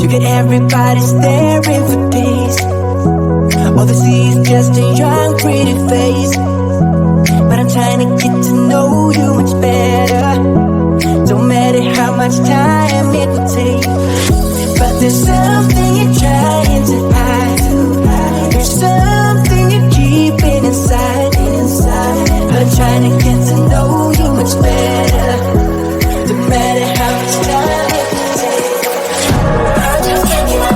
You get everybody staring for days. All they see is just a young pretty face. But I'm trying to get to know you much better. Don't matter how much time it will take. But there's something you're trying to hide. There's something you're keeping inside. But I'm trying to get to know you much better. Don't matter how much time it will take. I just can't get out.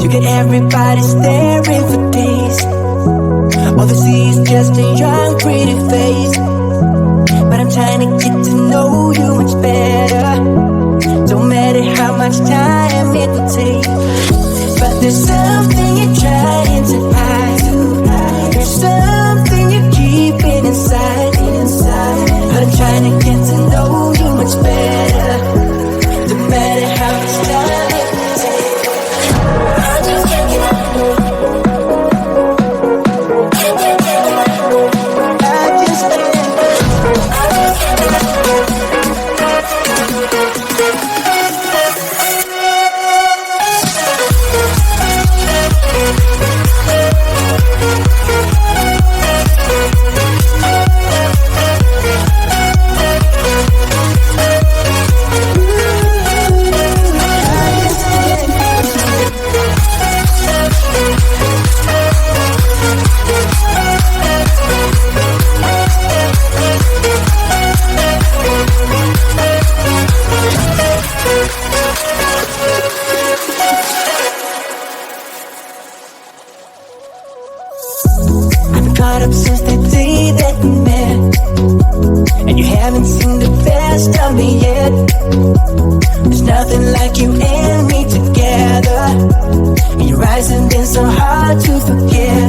You get everybody staring for days. All they see is just a young pretty face. But I'm trying to get to know you much better. Don't matter how much time it will take. But there's something you're trying to hide. There's something you're keeping inside. But I'm trying to get to know you much better. No matter how much time it will take. I just can't get out. Caught up since the day that we met, and you haven't seen the best of me yet. There's nothing like you and me together, and your eyes have been so hard to forget.